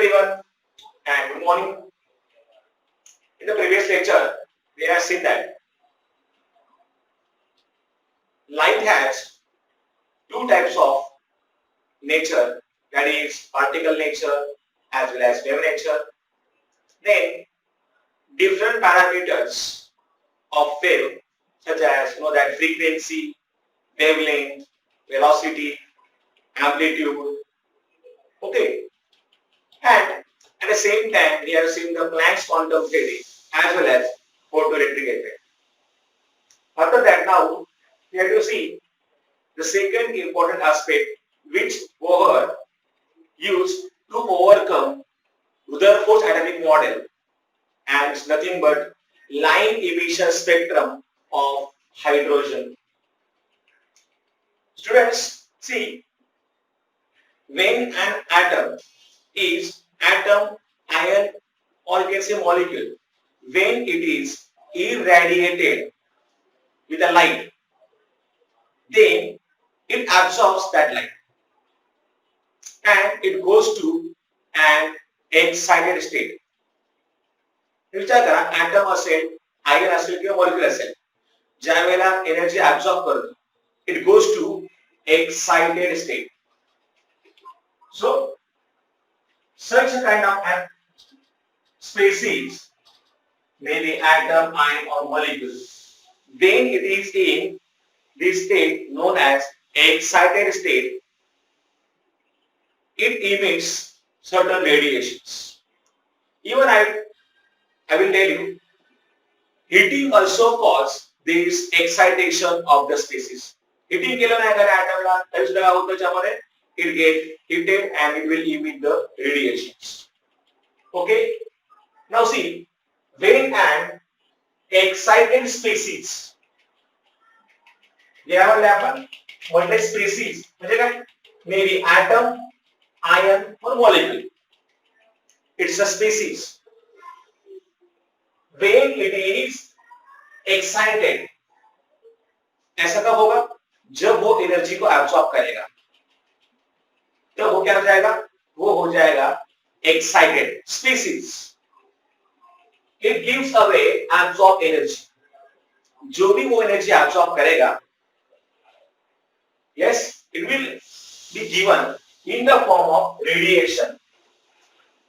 everyone and good morning. In the previous lecture, we have seen that light has two types of nature, that is particle nature as well as wave nature. Then different parameters of wave such as that frequency, wavelength, velocity, amplitude. Okay, and at the same time we have seen the Planck's quantum theory as well as photoelectric effect. After that, now we have to see the second important aspect which Bohr used to overcome Rutherford's atomic model, and it's nothing but line emission spectrum of hydrogen. Students, see, when an atom is atom, ion, or you can say molecule, when it is irradiated with a light, then it absorbs that light and it goes to an excited state. विचार करा, atom असेल, ion असेल किंवा molecule असेल, ज्या वेळेला energy absorb करतो, it goes to excited state. So such a kind of species, maybe atom, ion or molecule, when it is in this state known as excited state, it emits certain radiations. Even I will tell you, heating also causes this excitation of the species. Heating केलं नाही एखाद्या ॲटमला तरी सुद्धा काय होतं त्याच्यामध्ये, it get heated and it will emit the radiations. Okay, now see, when an excited species, यामध्ये आपण म्हटले species म्हणजे काय, maybe atom, ion or molecule, it's a species. When it is excited, ऐसा कब होगा, जब वो एनर्जी को एब्सॉर्ब करेगा, तब वो क्या हो जाएगा, वो हो जाएगा excited species. It gives away absorb energy. जो भी वो एनर्जी एब्सॉर्ब करेगा, yes, it will be given in the form of radiation,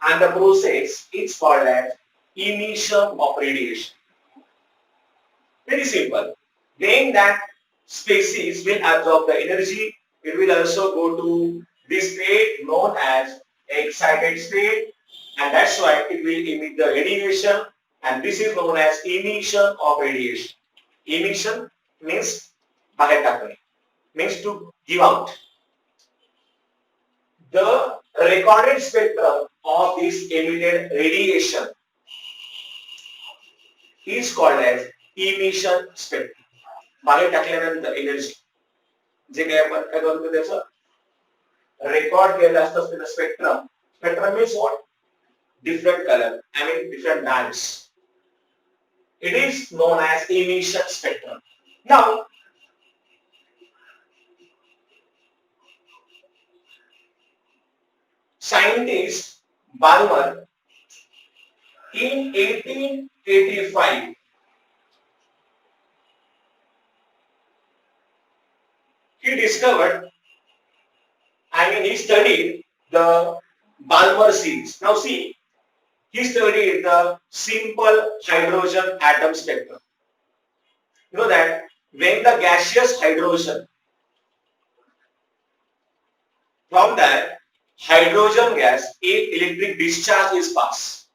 and the process is called as emission of radiation. Very simple. When that species will absorb the energy, it will also go to this state known as excited state, and that's why it will emit the radiation, and this is known as emission of radiation. Emission means bahar takne, means to give out. The recorded spectrum of this emitted radiation is called as emission spectrum. बाहेर टाकल्यानंतर energy जे काय आपण काय करतो त्याचं record केलेलं असतं त्याचं spectrum. Spectrum means what, different colour, I mean different bands. It is known as emission spectrum. Now scientist Balmer in 1885 he discovered, he studied the Balmer series. Now see, he studied the simple hydrogen atom spectrum. You know that when the gaseous hydrogen, from that hydrogen gas, a electric discharge is passed.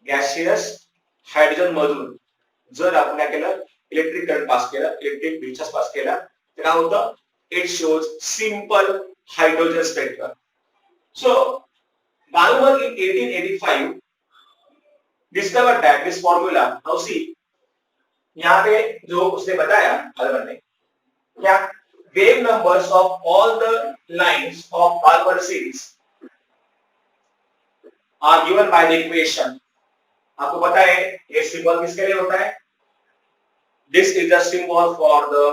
Gaseous hydrogen मधून जर आपण काय केलं, electric current pass केला, electric discharge पास केला, तर काय होतं, it shows simple hydrogen spectrum. So Balmer in 1885 discovered that this formula. Now see, यहाँ पे जो उसने बताया बाल्मर ने, क्या wave numbers of all the lines of Balmer series are given by the equation. आपको पता है ये सिंबल किसके लिए होता है? This is the symbol for the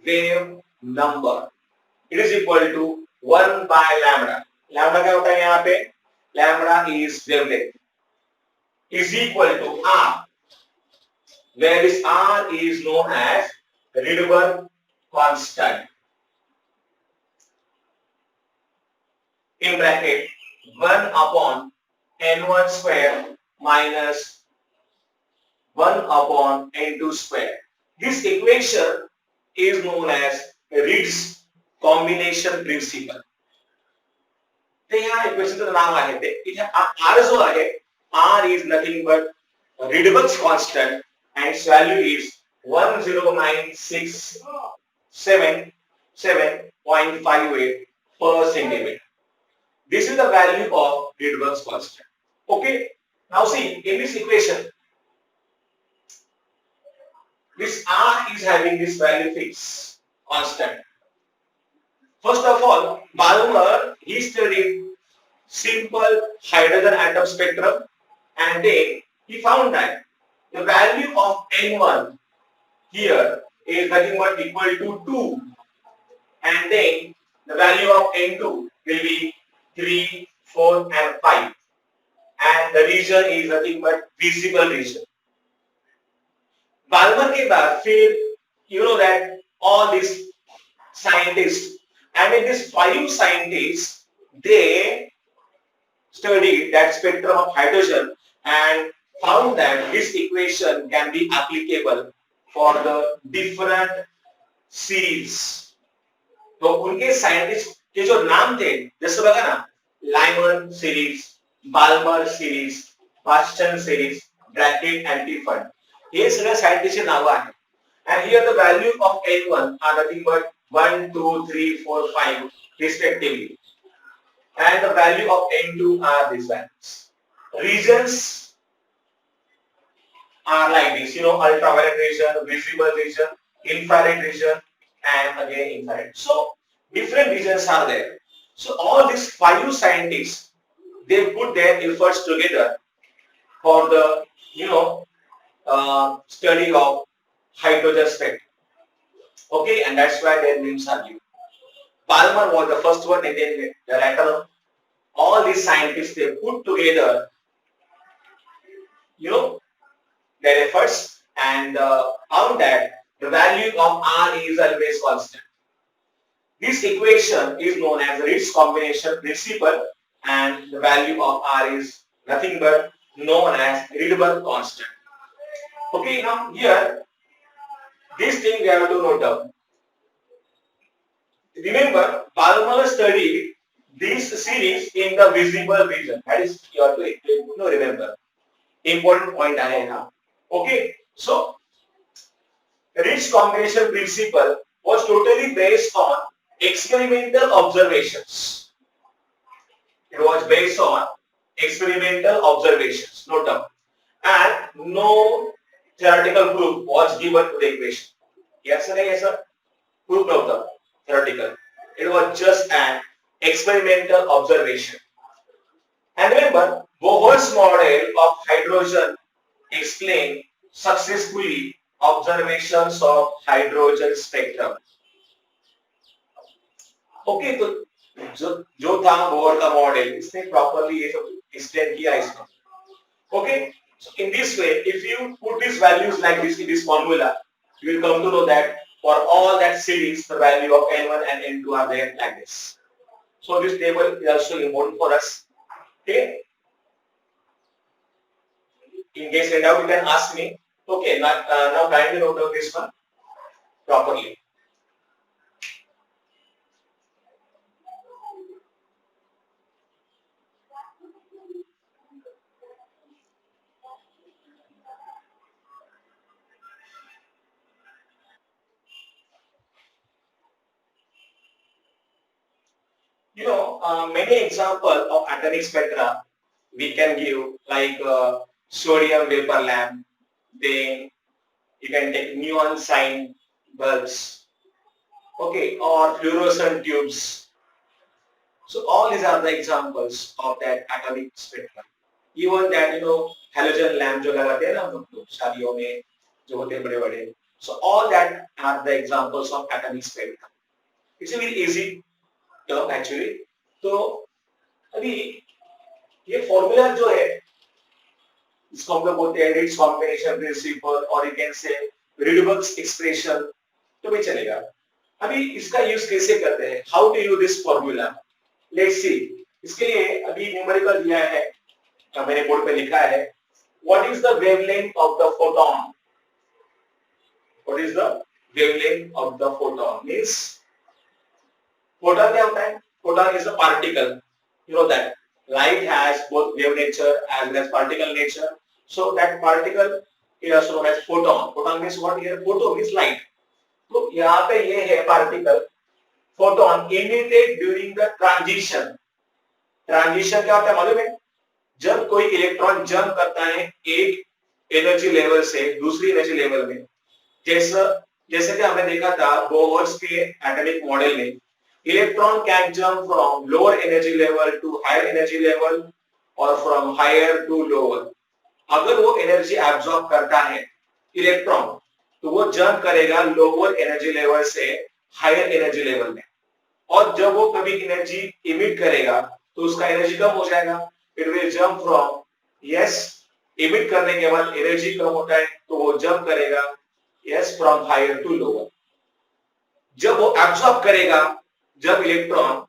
wave number. It is equal to 1 by lambda. Lambda क्या होता है यहाँ पे? Lambda is wavelength is equal to R, where this R is known as Rydberg constant in bracket 1 upon n1 square minus 1 upon n2 square. This equation is known as Reed's combination principle. ते ह्या इक्वेशनचं नाव आहे ते इथे R जो आहे R is nothing but Rydberg's constant and its value is 10967.58 per centimeter. This is the value of Rydberg's constant. Okay. Now see in this equation, this R is having this value fixed constant. First of all, Balmer he studied simple hydrogen atom spectrum and then he found that the value of N1 here is nothing but equal to 2 and then the value of N2 will be 3, 4 and 5 and the region is nothing but visible region. Balmer के बाद फिर you know that all these scientists, I mean these 5 scientists, they studied that spectrum of hydrogen and found that this equation can be applicable for the different series. तो उनके scientist के जो नाम थे जैसे बघा ना Lyman series, Balmer series, बास्टन series, bracket एंटीफंड, ये सगळे साइंटिस्टचे नाव आहेत. And here the value of N1 are nothing but 1, 2, 3, 4, 5 respectively. And the value of N2 are these values. Regions are like this, you know, ultraviolet region, visible region, infrared region, and again infrared. So different regions are there. So all these 5 scientists, they put their efforts together for the, you know, study of hydrogen spectrum. Okay, and that's why their names are given. Balmer was the first one, and then the latter. All these scientists, they put together, you know, their efforts and found that the value of R is always constant. This equation is known as the Reed's combination principle and the value of R is nothing but known as Rydberg constant. Okay, now here, this thing we have to note down. Remember, Balmer studied this series in the visible region. That is, you have to remember. Important point I have. Okay, so Reed's combination principle was totally based on experimental observations. It was based on experimental observations, no doubt. And no theoretical proof was given to the equation. Yes or no, yes sir? Proof of the theoretical. It was just an experimental observation. And remember, Bohr's model of hydrogen explained successfully observations of hydrogen spectrum. Okay, तो जो था Bohr का model इसने properly ये सब explain किया इसको. Okay, so in this way, if you put these values like this in this formula, you will come to know that for all that series, the value of N1 and N2 are there like this. So this table is also important for us. Okay. In case in doubt, you can ask me. Okay, now kindly note down this one properly. You know, many examples of atomic spectra we can give like sodium vapor lamp, then you can take neon sign bulbs, okay, or fluorescent tubes. So all these are the examples of that atomic spectrum. Even that, you know, halogen lamp जो लगाते हैं ना हम लोग शादियों में जो होते हैं बड़े-बड़े. So all that are the examples of atomic spectrum. It's a very easy term actually. So अभी ये फॉर्मूला जो है इसको हम लोग बोलते हैं रिट्ज कॉम्बिनेशन प्रिंसिपल और you can say Rydberg's expression, तो भी चलेगा। अभी इसका यूज कैसे करते हैं, how to use this formula, let's see. इसके लिए अभी न्यूमेरिकल दिया है, मैंने बोर्ड पे लिखा है, what is the wavelength of the photon, what is the wavelength of the photon means photon क्या होता है, photon is a particle, you know that light has both wave nature as well as particle nature, so that particle is also known as photon. Photon means what here, photo means light, तो यहाँ पे ये है particle photon emitted during the transition. Transition क्या होता है मालूम है, जब कोई इलेक्ट्रॉन जंप करता है एक एनर्जी लेवल से दूसरी एनर्जी लेवल में, जैसे जैसे कि हमने देखा था बोहर्स के एटॉमिक मॉडल में, electron can jump from lower energy level to higher energy level और फ्रॉम हायर टू लोअर। अगर वो एनर्जी एब्सॉर्ब करता है इलेक्ट्रॉन, तो वो जंप करेगा लोअर एनर्जी लेवल से हायर एनर्जी लेवल में, और जब वो कभी एनर्जी इमिट करेगा तो उसका एनर्जी कम हो जाएगा, it will jump from, yes, emit करने के बाद एनर्जी कम होता है तो वो जंप करेगा, yes, from higher to lower. जब वो एब्सॉर्ब करेगा, जब इलेक्ट्रॉन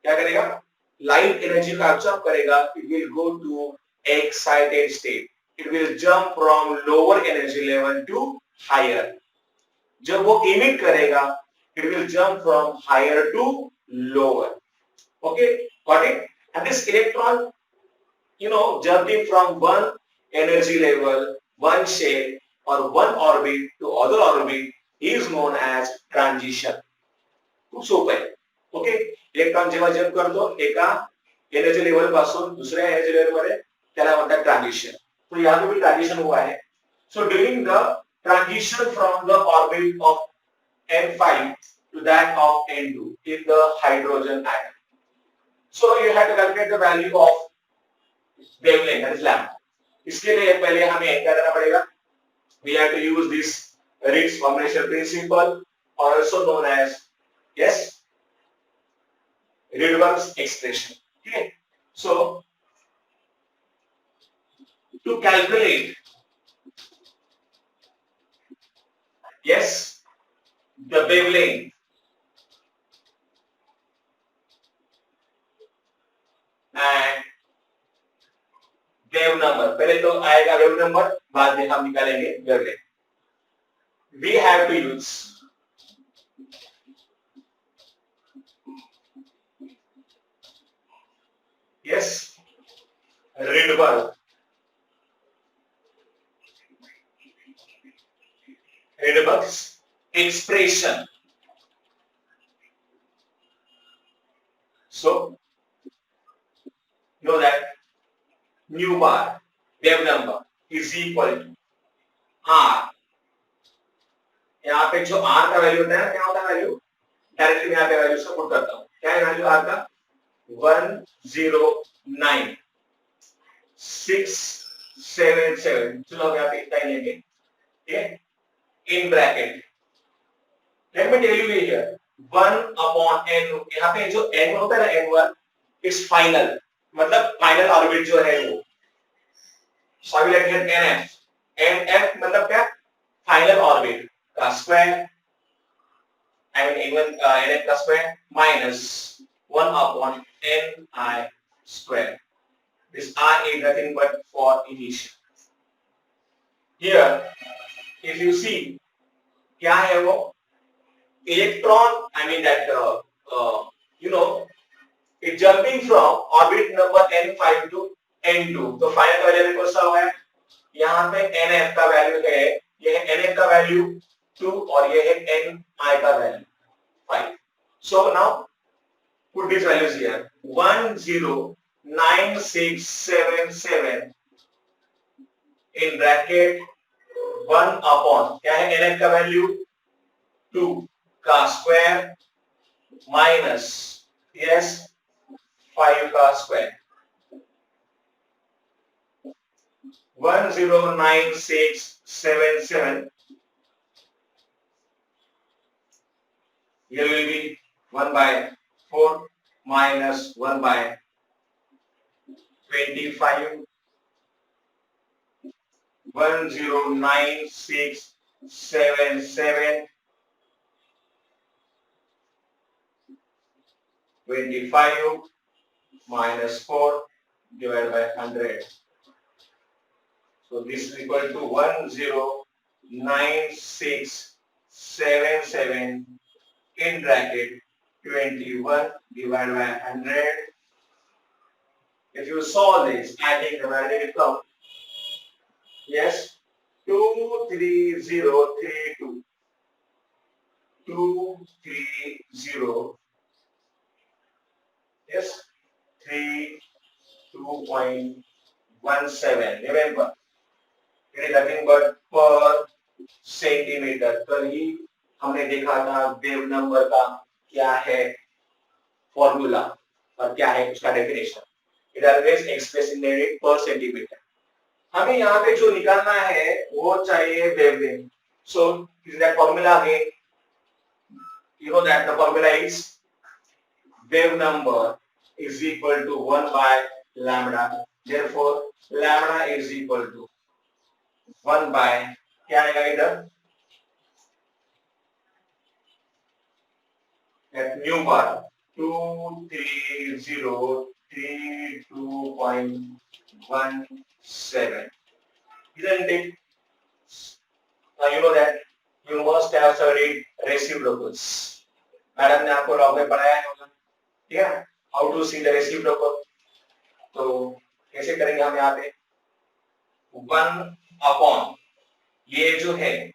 क्या करेगा, लाइट एनर्जी का एब्सॉर्ब करेगा, it will go to excited state, it will jump from lower energy level to higher. जब वो इमिट करेगा, it will jump from higher to lower. Okay, got it? And this electron, jumping from one energy level, one shell or one orbit to other orbit is known as transition. खूप सोपं आहे. Okay, electron जेव्हा jump करतो एका energy level पासून दुसऱ्या energy level मध्ये, त्याला म्हणतात ट्रांजिशन. तो यहाँ पे भी ट्रांजिशन हुआ है. So during the transition from the orbit of N5 to that of N2 in the hydrogen atom. So you have to calculate the value of wavelength, that is lambda. इसके लिए पहले हमें क्या करना पड़ेगा, we have to use this Ritz combination principle, also known as, yes, Rydberg's expression. Okay, so to calculate, yes, the wavelength and wave number, पहले तो आएगा वेव नंबर, बाद में हम निकालेंगे wavelength. We have to use yes Rydberg's expression. So know that mu bar wave number is equal to r. यहाँ पे जो r का वैल्यू होता है ना, क्या होता है वैल्यू, डायरेक्टली यहाँ पे वैल्यू से पुट करता हूँ. क्या है वैल्यू r का, 109,677. चलो यहाँ पे इतना ही लेंगे, ठीक है, in bracket. Let me tell you here, 1/n, यहाँ पे जो n होता है ना, n1 इट्स फाइनल, मतलब फाइनल ऑर्बिट जो है वो, so I will let here nf. nf मतलब क्या, फाइनल ऑर्बिट का square, I mean even nf का square minus 1/ni square. This I is nothing but for initial. Here if you see, क्या है वो, electron, I mean that it jumping from orbit number n5 to n2, तो final value कौन सा हुआ है, यहाँ पे nf का वैल्यू है, ये है nf का वैल्यू 2 और ये है ni का value 5. So now put these values here, 109,677 in bracket 1/, क्या है nf का वैल्यू 2 का स्क्वायर माइनस, यस, 5 का square, 109,677. Here will be 1/4 minus 1/2. 25, 109677, 25 minus 4 divided by 100. So this is equal to 109677 in bracket 21 divided by 100. If you solve this, adding the value will come. Yes, 23032. 230. Yes, 32.17. Remember, it is nothing but per centimetre. कल ही हमने देखा था wave number का क्या है formula और क्या है उसका definition. It always express in unit पर सेंटीमीटर. हमें यहाँ पे जो निकालना है वो चाहिए wavelength. So is that formula again. You know that the formula is wave number is equal to 1 by lambda. Therefore, lambda is equal to 1 by क्या आएगा इधर? At new bar 23032.17. Isn't it? Now you know that you must have studied reciprocals. Madam ने आपको log में पढ़ाया है होगा. ठीक है? How to see the reciprocal? तो कैसे करेंगे हम यहाँ पे? 1 upon ये जो है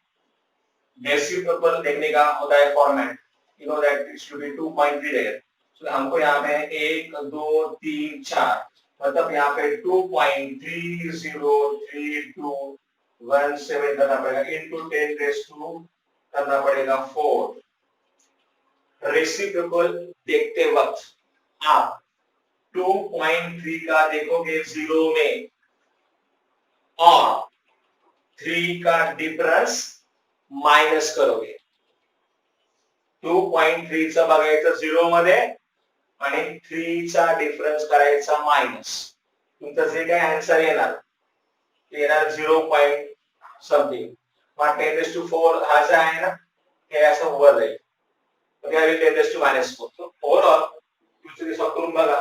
reciprocal देखने का होता है format. You know that it should be 2.3 there. So हमको यहाँ पे 1 2 3 4 मतलब यहाँ पे 2.303217 करना पड़ेगा into 10 raised to करना पड़ेगा 4. रेसिप्रोकल देखते वक्त आप 2.3 का देखोगे 0 में और 3 का डिफरेंस माइनस करोगे. 2.3 चा बघायचं 0 मध्ये आणि 3 चा डिफरन्स करायचा मायनस. तुमचं जे काही आन्सर येणार ते येणार 0 पॉइंट समथिंग. मग 10⁴ हा जो आहे ना हे असं वर जाईल. Okay, I will 10⁻⁴. So overall, you solve करून बघा.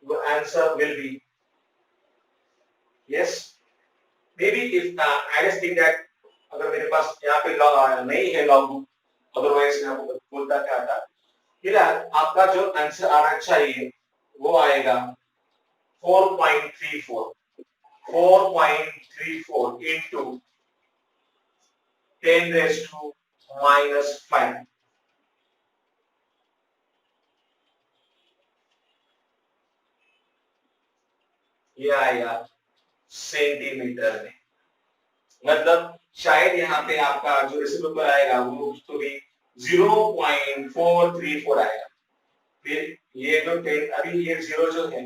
Your answer will be yes. Maybe if I just think that अगर मेरे पास यहाँ पे लॉग नहीं है लॉग बुक, अदरवाइज मैं आपको बोलता क्या था. फिलहाल आपका जो आंसर आना चाहिए वो आएगा 4.34. 4.34 into 10⁻⁻5. या सेंटीमीटर में. मतलब शायद यहाँ पे आपका जो रेसिप्रोकल आएगा वो तो भी 0.434 आएगा. फिर ये जो 10 अभी ये 0 जो है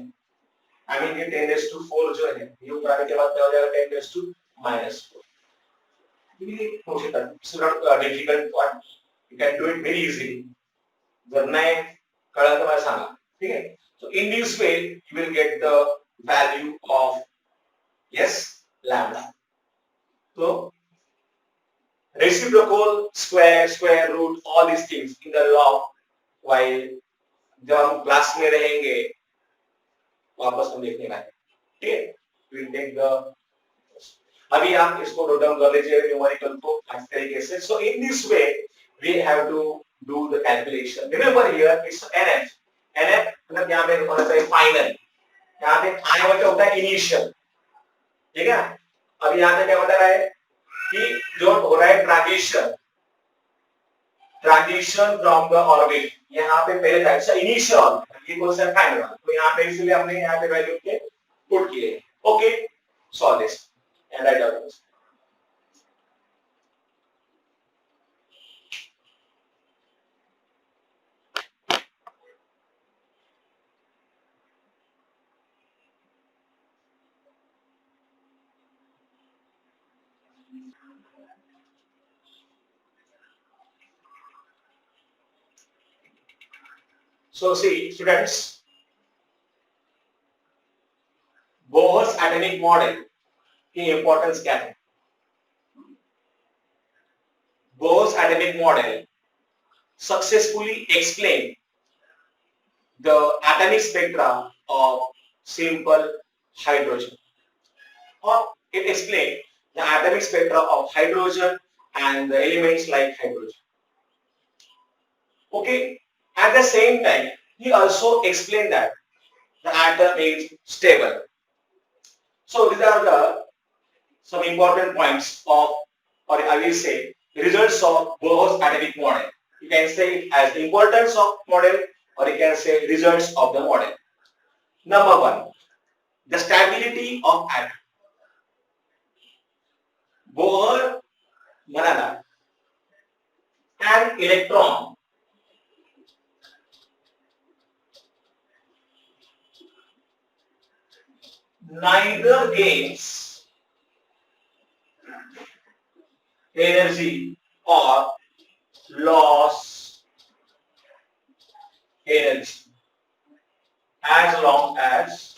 आई मीन ये 10⁻⁴ जो है ये उठाने के बाद क्या हो जाएगा 10⁻⁻⁴. ये हो सकता है. It's not difficult one. You can do it very easily. जर नाही कळलं तर मला सांगा. ठीक है. So in this way you will get the value of yes lambda. So reciprocal, square root, all these things in the log while जब हम क्लास में रहेंगे वापस हम देखने वाले. ठीक है. we'll take the अभी आप इसको नोट डाउन कर लीजिए न्यूमेरिकल को इस तरीके से. So in this way we have to do the calculation. Remember here it's NF. NF मतलब यहाँ पे होना चाहिए फाइनल. यहाँ पे आने वाला होता है इनिशियल. ठीक है. अब यहाँ पे क्या बता रहा है कि जो हो रहा है ट्रांजिशन फ्रॉम द ऑर्बिट. यहाँ पे पहले था अच्छा इनिशियल ये कौन सा फाइनल. तो यहाँ पे इसलिए हमने यहाँ पे वैल्यू के पुट किए. Okay. Solve this and write down this. So see students, Bohr's atomic model की इंपॉर्टेंस क्या है? Bohr's atomic model successfully explain the atomic spectra of simple hydrogen, or it explains the atomic spectra of hydrogen and the elements like hydrogen. Okay, at the same time he also explained that the atom is stable. So these are the some important points of, or I will say, results of Bohr's atomic model. You can say it as importance of model, or you can say results of the model. Number one, the stability of atom. Bohr म्हणाला an electron neither gains energy or loss energy as long as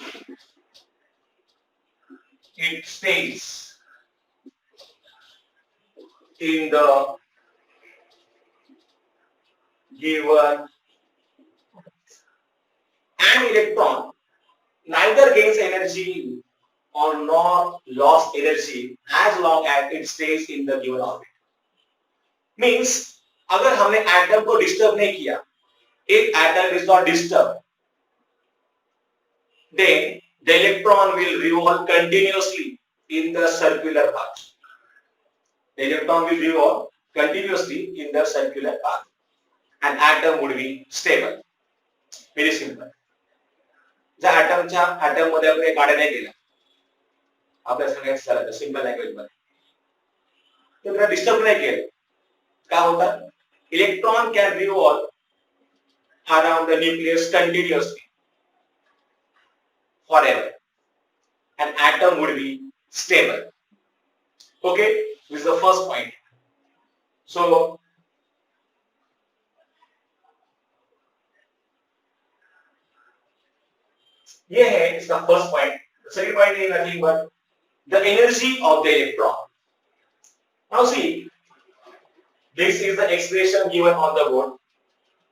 it stays in the given. An electron neither gains energy or nor lost energy as long as it stays in the given orbit. Means अगर हमने atom को disturb नहीं किया, if atom is not disturbed, then the electron will revolve continuously in the circular path. The electron will revolve continuously in the circular path, and atom would be stable. Very simple. जर ॲटमच्या atom मध्ये आपण काढा नाही केला, आपल्या सगळ्यात सरळ simple language मध्ये, तर त्याला डिस्टर्ब नाही केलं, काय होतं? Electron can revolve around the nucleus continuously forever, an atom would be stable. Okay, this is the first point. So ये है इसका first point. The second point is nothing but the energy of the electron. Now see, this is the expression given on the board.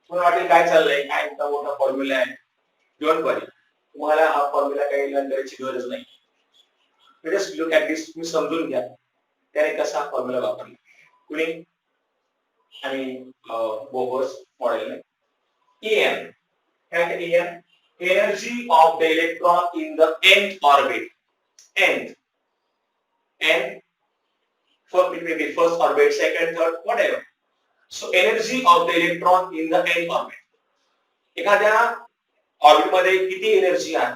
तुम्हाला वाटेल काय चाललंय, काय इतका मोठा फॉर्म्युला आहे. डोंट वरी, तुम्हाला हा फॉर्म्युला काही लर्न करायची गरज नाही. जस्ट लुक ॲट दिस, तुम्ही समजून घ्या त्याने कसा फॉर्म्युला वापरला कुणी आणि Bohr's मॉडेलने. En, and En, energy of the electron in the nth orbit. Nth, n, for it may be first orbit, second, third, whatever. So energy of the electron in the nth orbit. एखाद्या orbit मध्ये किती energy आहे,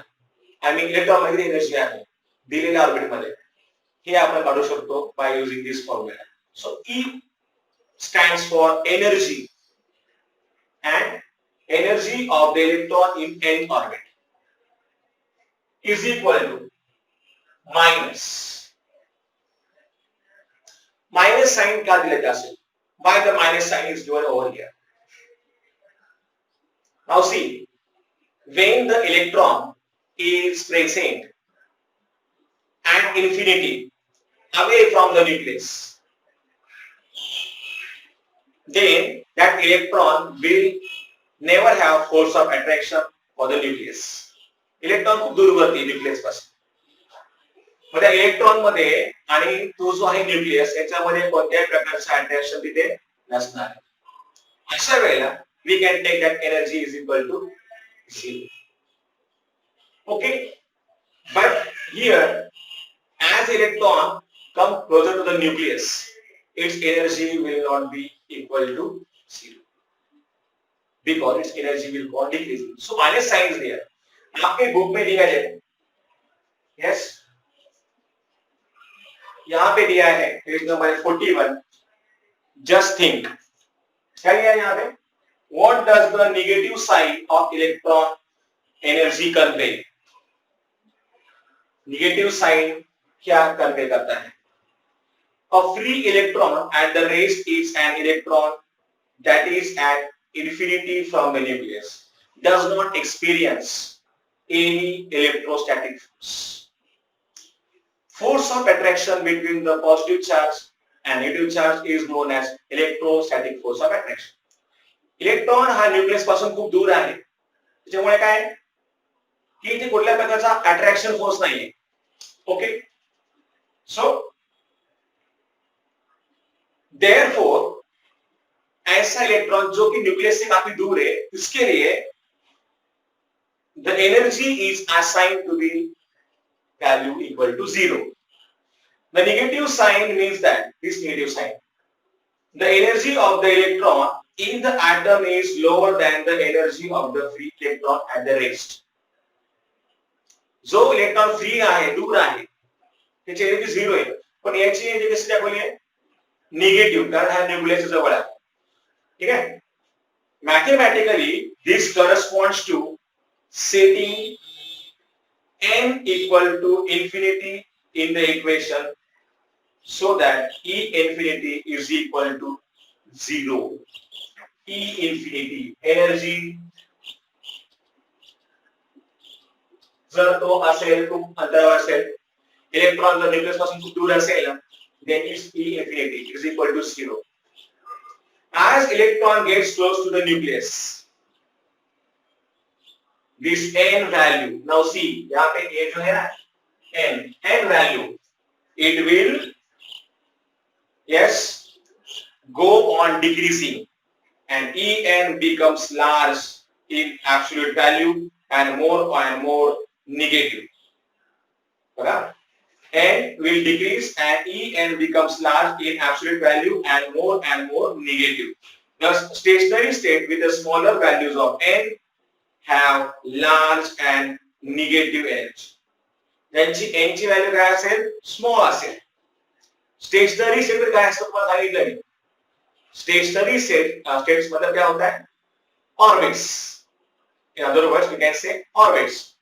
I mean electron मध्ये energy आहे दिलेल्या orbit मध्ये, हे आपण काढू शकतो by using this formula. So E stands for energy, and energy of the electron in nth orbit is equal to minus sign का दिले असेल, why the minus sign is given over here. Now see, when the electron is present at infinity away from the nucleus, then that electron will never have force of attraction for the nucleus. Electron खूप दूरवरती nucleus पासून, मग त्या electron मध्ये आणि तो जो आहे nucleus याच्यामध्ये कोणत्याही प्रकारचं अट्रॅक्शन तिथे नसणार. अशा वेळेला we can take that energy is equal to 0. Okay, but here as electron come closer to the nucleus, its energy will not be equal to 0 because its energy will go on decreasing. So minus sign is there. आपके book में दिया है, yes, यहाँ पे दिया है page number 41. Just think, क्या दिया है यहाँ पे? What does the negative sign of electron energy convey? Negative sign क्या convey करता है? A free electron at the rest is an electron that is at infinity from the nucleus, does not experience any electrostatic force. force of attraction between the positive charge and negative charge is known as electrostatic force of attraction. Electron हा nucleus पासून खूप दूर आहे, त्याच्यामुळे काय की इथे कुठल्या प्रकारचा अट्रॅक्शन फोर्स नाहीये. ओके, सो देयरफॉर ऐसा इलेक्ट्रॉन जो कि न्यूक्लियस से काफी दूर है, इसके लिए the energy is assigned to be value equal to 0. The negative sign means that this negative sign, the energy of the electron in the atom is lower than the energy of the free electron at the rest. जो electron free आहे, दूर आहे, त्याची energy 0 आहे, पण याची energy कशी दाखवली आहे? निगेटिव्ह, कारण हा न्यूक्लियस जवळ आहे. ठीक आहे. Mathematically this corresponds to setting n equal to infinity in the equation so that E infinity is equal to 0. E infinity energy जर तो असेल, खूप अंतरावर असेल, इलेक्ट्रॉन जर न्यूक्लियस पासून खूप दूर असेल, then its E infinity is equal to 0. As electron gets close to the nucleus, this n value, now see यहाँ पे a जो है ना n value, it will go on decreasing and En becomes large in absolute value and more negative. Okay? N will decrease and En becomes large in absolute value and more negative. Thus, stationary state with the smaller values of N have large and negative energy. त्यांची N ची value काय असेल? Small असेल. Stationery state काय असतं तुम्हाला सांगितलं मी. Stationery states मतलब क्या होता है? Orbits. In other words, we can say orbits.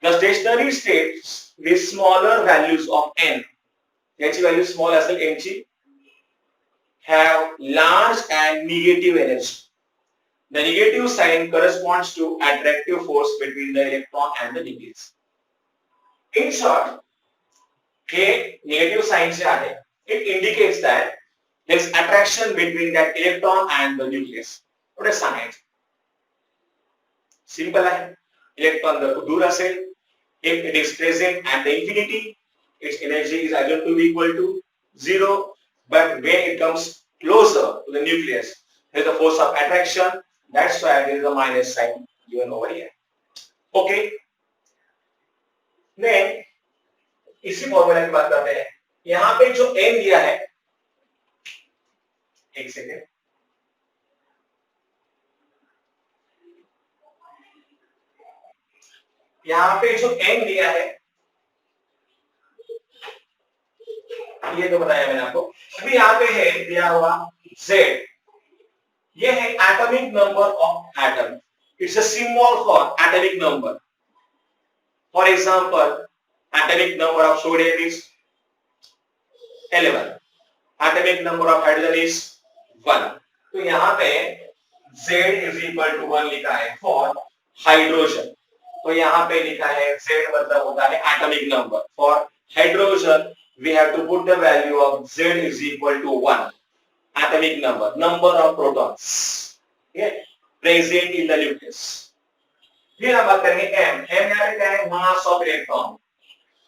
The stationary states with smaller values of n, याची व्हॅल्यू स्मॉल असेल n ची, have large and negative energy. The negative sign corresponds to attractive force between the electron and the nucleus. In short, हे negative sign जे आहे, it indicates that there is attraction between that electron and the nucleus. पुढे सांगायचं. Simple आहे. Electron जर दूर असेल, if it is present at the infinity, its energy is assumed to be equal to 0. But when it comes closer to the nucleus, there is a force of attraction. That's why there is a minus sign given over here. Okay. Then इसी formula की बात करते हैं. यहाँ पे जो n दिया है, एक सेकेंड, यहाँ पे जो n दिया है, ये तो बताया मैंने आपको. अभी यहाँ पे है दिया हुआ z. ये है atomic number of atom. It's a symbol for atomic number. For example, atomic number of sodium is 11. Atomic number of hydrogen is 1. तो यहाँ पे z इज इक्वल टू 1 लिखा है फॉर हाइड्रोजन. तो यहाँ पे लिखा है z मतलब होता है atomic number. For hydrogen we have to put the value of z is equal to 1. Atomic number of protons, okay, present in the nucleus. फिर हम बात करेंगे m. m यहाँ पे क्या है? मास ऑफ इलेक्ट्रॉन,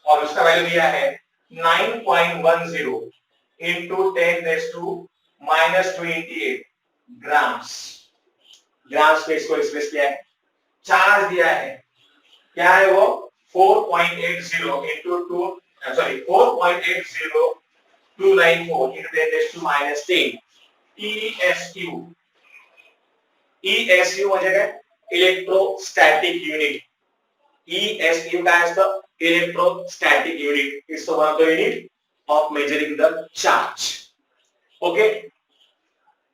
और उसका वैल्यू दिया है 9.10 into 10⁻⁻28 ग्राम्स. ग्राम स्पेस को एक्सप्रेस किया है. चार्ज दिया है, क्या है वो? 4.80 into 4.80294 into 10⁻⁻10 ESU. ESU म्हणजे काय? Electrostatic unit. ESU काय असतं? Electrostatic unit. It's one of the unit of measuring the charge. Okay,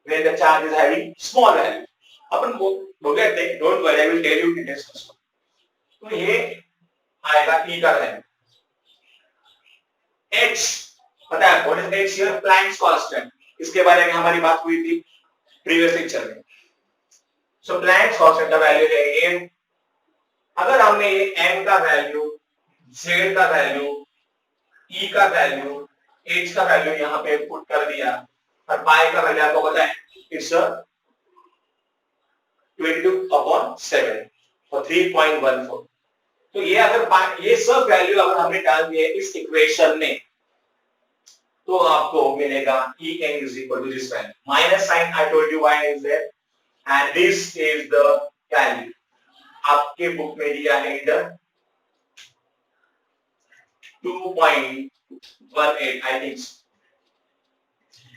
when the charge is having small value. अपन बघूया ते. Don't worry, I will tell you details also. तो ये आएगा E का value. H पता है what is H here? Planck's constant. इसके बारे में हमारी बात हुई थी प्रीवियस लेक्चर में. So Planck's constant का वैल्यू है m. अगर हमने ये m का वैल्यू, z का वैल्यू ई का वैल्यू, एच का वैल्यू यहाँ पे पुट कर दिया और पाई का वैल्यू आपको पता है इट्स 22/7 और 3.14। तो ये अगर ये सब वैल्यू अगर हमने डाल दिए इस इक्वेशन में तो आपको मिलेगा E n is equal to this value. Minus sign I told you why is there and this is the value. आपके बुक में दिया है इधर 2.18 I think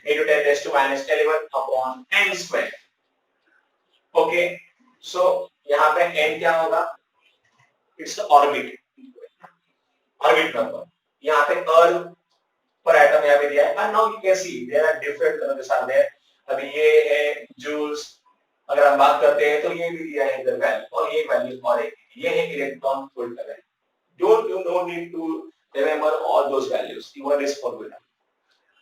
into 10 raised to minus 11 upon n square. Okay, so यहाँ पे n क्या होगा? It's the orbit number. यहाँ पे अर्थ पर एटम यहाँ पे दिया है and now you can see there are different numbers are there. अभी ये है जूल्स, अगर हम बात करते हैं तो ये भी दिया है इधर वैल्यू और ये वैल्यू और ये है इलेक्ट्रॉन वोल्ट का value. You don't need to remember all those values even this formula,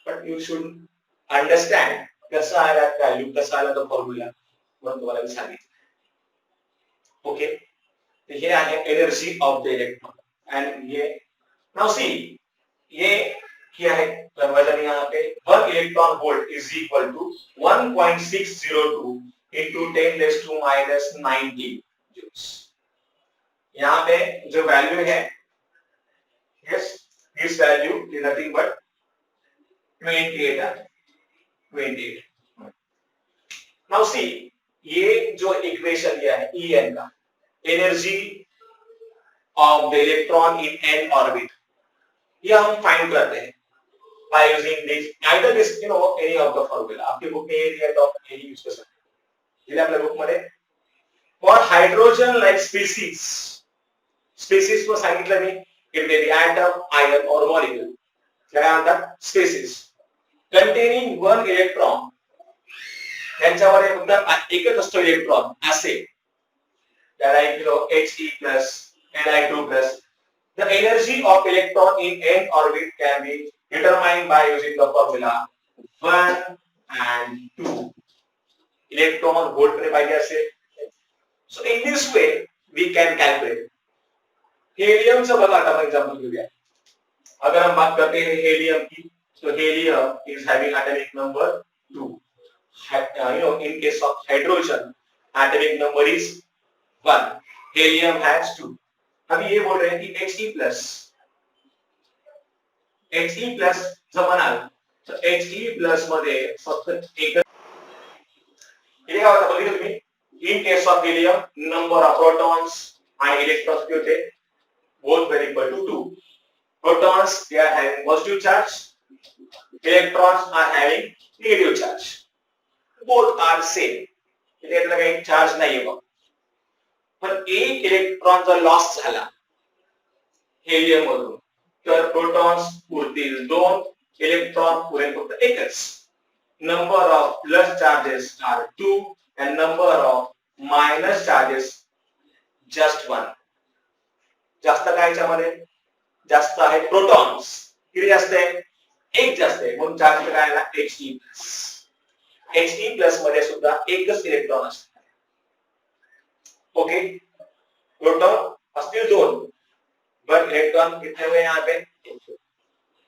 but you should understand कसा आला वैल्यू, कसा आला तो फॉर्मूला म्हणून तुम्हाला मी सांगितलं. ओके, तो ये आहे energy of the electron and ये नाउ सी ये क्या है कन्वर्जन यहाँ पे 1 electron volt is equal to 1.602 into 10 raised to minus 90 joules. यहाँ पे जो वैल्यू है yes this value is nothing but 28. Now see ये जो इक्वेशन दिया है En का energy of the electron in n orbit, ये हम फाइंड करते हैं by using this either this any of the formula. आपके बुक में ये दिया तो आप यही यूज कर सकते हैं. दिया आपल्या बुक मध्ये for hydrogen like species को सांगितलं मी it may be atom, ion or molecule. काय म्हणतात species containing one electron. त्यांच्यामध्ये फक्त एकच असतो इलेक्ट्रॉन असे that I He plus Ni2 plus. The energy of electron in n orbit can be determined by using the formula 1 and 2. Electron volt पे पाहिजे असे. So in this way we can calculate. Helium चा बघा आता example घेऊया. अगर हम बात करते हैं helium की तो helium is having atomic number 2. In case of hydrogen atomic number is 1. Helium has 2. अभी ये बोल रहे हैं कि He plus जब म्हणाल तर He plus मध्ये फक्त एक हे काय होतं बघितलं तुम्ही in case of helium number of protons and electrons किती होते both very equal to 2. Protons they are having positive charge, electrons are having negative charge. Both are same. इथे काही चार्ज नाहीये बघ. पण एक इलेक्ट्रॉन जर लॉस झाला हेलियम मधून तर प्रोटॉन्स उरतील 2, इलेक्ट्रॉन उरेल फक्त एकच. Number of plus charges are 2 and number of minus charges just 1. जास्त काय याच्यामध्ये जास्त आहे प्रोटॉन्स. किती जास्त आहे? एक जास्त आहे म्हणून चार्ज काय आला He+ मध्ये सुद्धा एकच इलेक्ट्रॉन असतो. ओके, प्रोटॉन असतील 2 पर इलेक्ट्रॉन कितने हुए यहाँ पे?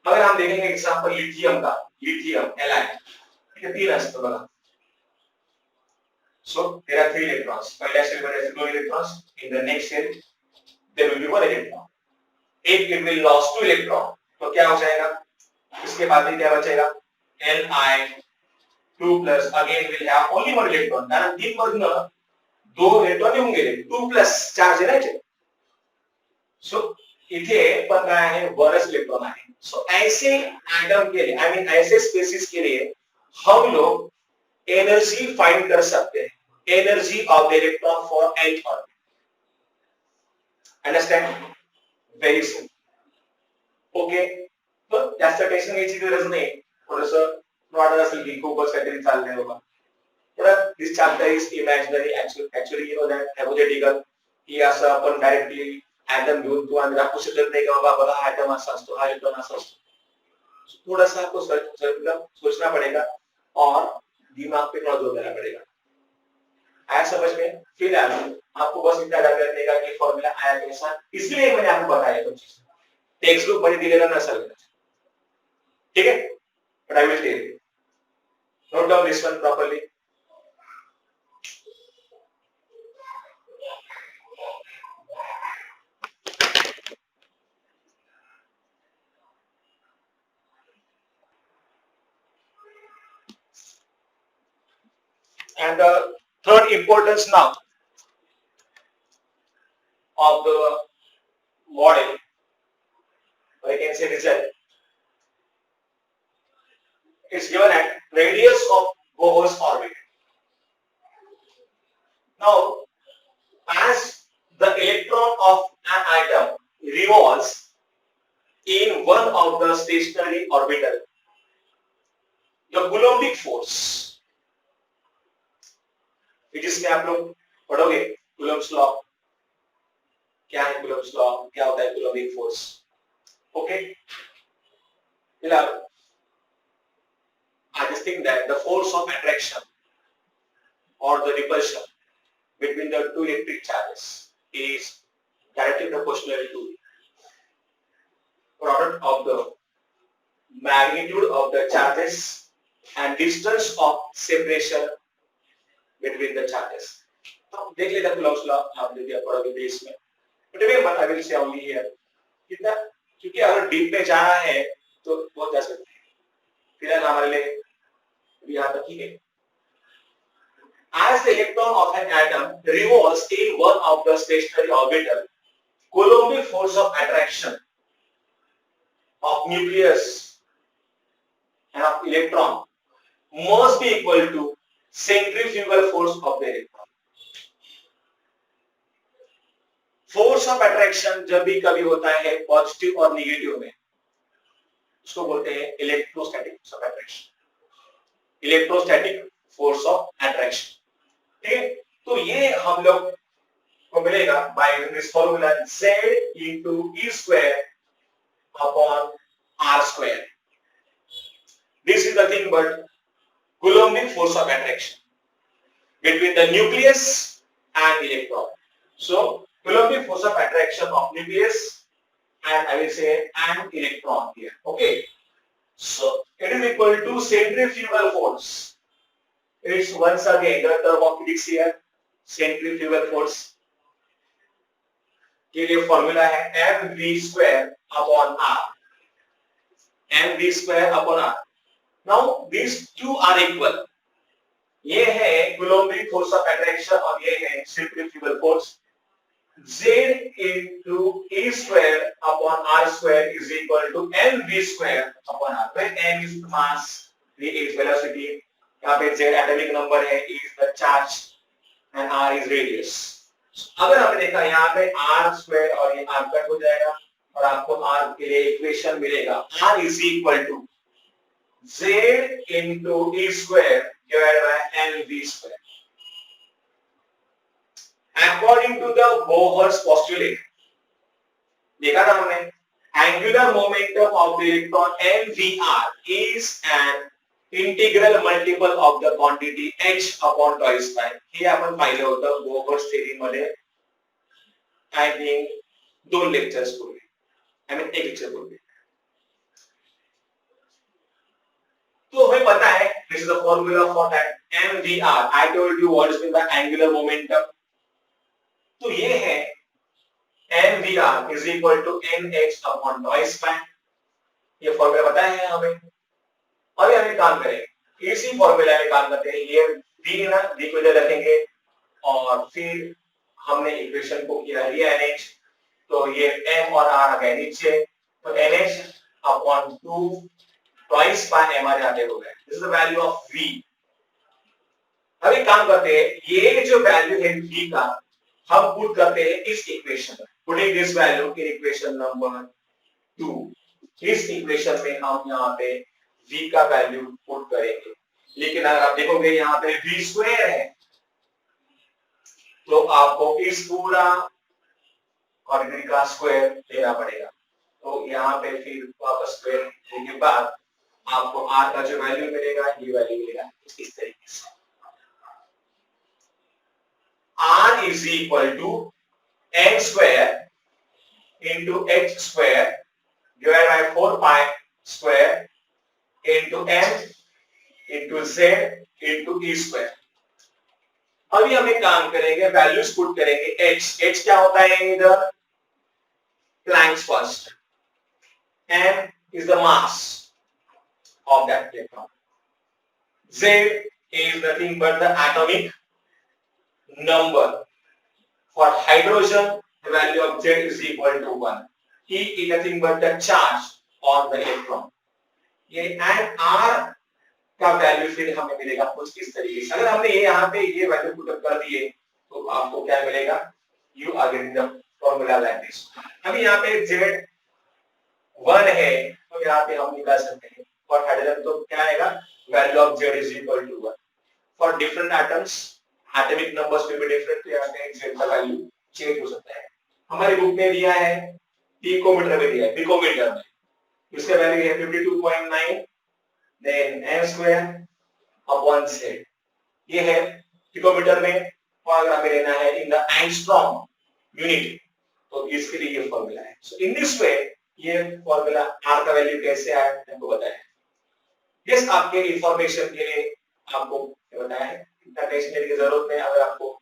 अगर हम देखेंगे एग्जांपल लिथियम का, लिथियम Li 3 असतो बघा. So there are 3 electrons. पहला शेल में ऐसे 2 electrons. In the next shell there will be 1 electron. एक it will lose 2 electron. तो क्या हो जाएगा? इसके बाद भी क्या बचेगा? Li2 plus again will have only 1 electron. कारण 3 मधून 2 इलेक्ट्रॉन येऊन गेले. 2 plus चार्ज आहे ना. So इथे पण काय आहे? 1च इलेक्ट्रॉन आहे. So ऐसे एटम के लिए, I mean ऐसे स्पेसिस के लिए हम लोग एनर्जी फाइंड कर सकते हैं. Energy of the electron for nth orbit. Understand? Very simple. Okay, तो जास्त टेन्शन घ्यायची गरज नाही. थोडंसं वाटत असेल की खूपच काहीतरी चाललंय बाबा. But this chapter is imaginary. Actually, you know that hypothetical. ही असं आपण डायरेक्टली एटम घेऊन तू आणि दाखवू शकत नाही का बाबा बघा एटम असा असतो, हा इलेक्ट्रॉन असा असतो. थोड़ा सा आपको सोचना पड़ेगा और दिमाग पे थोड़ा जोर देना पड़ेगा. आया समझ में? फिलहाल आपको बस इतना याद रखने का कि फॉर्मूला आया कैसा, इसलिए मैंने आपको बताया कुछ चीज टेक्स्ट बुक मध्ये दिलेला नसेल. ठीक है, but I will tell you. Note down this one properly. And the third importance now of the model, or I can say result, is given at radius of Bohr's orbit. Now, as the electron of an atom revolves in one of the stationary orbital, the Coulombic force, जिसमें आप लोग पढ़ोगे Coulomb's law, क्या है Coulomb's law, क्या होता है Coulombic force, okay? I just think that the force of attraction or the repulsion between the two electric charges is directly proportional to product of the magnitude of the charges and distance of separation between the charges. तो देख लेते हैं Coulomb's law, आप देखिए पढ़ोगे base में. But remember, I will say only here, कितना, क्योंकि अगर डीप में जाना है तो बहुत जा सकते हैं. फिलहाल हमारे लिए यहाँ तक ही है. As the electron of an atom revolves in one of the stationary orbital, Coulombic force of attraction of nucleus and of electron must be equal to centrifugal force of the electron. Force of attraction जब भी कभी होता है positive और negative में, उसको बोलते हैं electrostatic force of attraction. Electrostatic force of attraction, ठीक है. तो ये हम लोग को मिलेगा by this formula Z into E square upon R square. This is the thing but Coulombic force of attraction between the nucleus and electron. So Coulombic force of attraction of nucleus and I will say and electron here. Okay. So it is equal to centrifugal force. It's once again the term of physics here, centrifugal force. के लिए formula है mv square upon r. mv square upon r. Now these two are equal. ये है Coulombic force of attraction और ये है centrifugal force. Z into E square upon R square is equal to mv square upon r. Where m is mass, v is velocity. यहाँ पे Z atomic number है, E is the charge and R is radius. अगर हमने देखा यहाँ पे R square और ये R कट हो जाएगा और आपको R के लिए इक्वेशन मिलेगा. R is equal to Z into E square divided by mv square. According to the Bohr's postulate, देखा था हमने, angular momentum of the electron mvr is an integral multiple of the quantity h upon tau square. हे आपण पाहिलं होतं Bohr's theory मध्ये, I think 2 lectures पूर्वी, I mean 1 lecture पूर्वी. तो हमें पता है this is the formula for that mvr. I told you what is meant by angular momentum. तो ये है mvr is equal to nh upon tau square. ये फॉर्मूला पता है हमें. अभी हम काम करेंगे इसी फॉर्मूला में काम करते हैं. ये v ना v को इधर रखेंगे और फिर हमने इक्वेशन को किया rearrange, तो ये m और r आ गए नीचे, तो nh upon 2 twice by mr यहाँ पे हो गए. This is the value of v. अभी काम करते हैं, ये जो वैल्यू है v का हम पुट करते हैं इस इक्वेशन में. Putting this value in equation number 2. इस इक्वेशन में हम यहाँ पे v का वैल्यू पुट करेंगे. लेकिन अगर आप देखोगे यहाँ पे v स्क्वायर है तो आपको इस पूरा क्वाड्रेटिक का स्क्वायर लेना पड़ेगा. तो यहाँ पे फिर वापस स्क्वायर लेने के बाद आपको r का जो वैल्यू मिलेगा ये वैल्यू मिलेगा इस तरीके से. R is equal to n square into h square divided by 4 pi square into m into z into e square. अभी हम एक काम करेंगे, वैल्यूज पुट करेंगे। h क्या होता है इधर, Planck's first, m is the mass of that electron, z is nothing but the atomic number. For hydrogen the value of z is equal to 1, e is nothing but the charge on the electron। ये and r का value फिर हमें मिलेगा कुछ इस तरीके से। अगर हमने ये यहाँ पे ये वैल्यू पुट कर दिए तो आपको क्या मिलेगा, you are getting the formula like this. अभी यहाँ पे z 1 है तो यहाँ पे हम निकाल सकते हैं। फॉर हाइड्रोजन तो क्या आएगा, value of z is equal to 1। For different atoms atomic numbers will be different, तो यहाँ पे z का वैल्यू चेंज हो सकता है। हमारी बुक में दिया है पिकोमीटर में दिया है, पिकोमीटर में इसका वैल्यू है 52.9 then m square upon z। ये है पिकोमीटर में, और अगर हमें लेना है इन द एंगस्ट्रॉम यूनिट तो इसके लिए ये फॉर्मूला है। सो इन दिस वे ये फॉर्मूला r का वैल्यू कैसे आया हमको बताया। यस, आपके इंफॉर्मेशन के लिए आपको बताया है, इतना टेंशन लेने की जरूरत नहीं। अगर आपको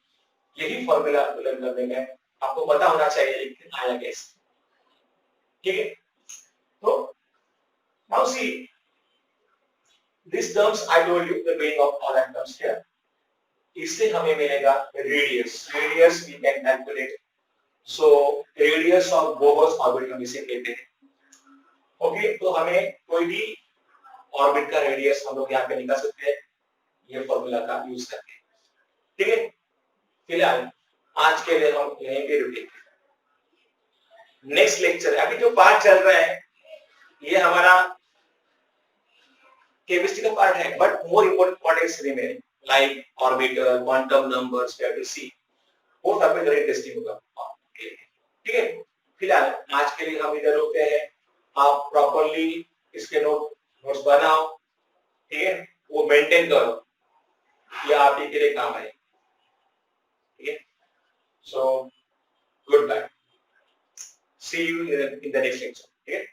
यही फॉर्मूला लर्न करने में आपको पता होना चाहिए लेकिन आया कैसे, ठीक है। तो now see these terms I told you the meaning of all atoms here। इससे हमें मिलेगा radius, radius we can calculate। so radius of Bohr's orbit हम इसे कहते हैं। ओके, तो हमें कोई भी ऑर्बिट का रेडियस हम लोग यहाँ पे निकाल सकते हैं ये फॉर्मूला का यूज करके, ठीक है। फिलहाल आज के लिए हम यहीं पे रुकेंगे। नेक्स्ट लेक्चर, अभी जो पार्ट चल रहा है ये हमारा केमिस्ट्री का पार्ट है, but more important part is remaining like orbital, quantum numbers, we have to see. वो सब में इंटरेस्टिंग होगा, ठीक है। फिलहाल आज के लिए हम इधर रुकते हैं। आप प्रॉपर्ली इसके नोट्स बनाओ, ठीक है, वो मेंटेन करो, ये आप ही के लिए काम आए, ठीक है। So good bye, see you in the next lecture, ठीक है।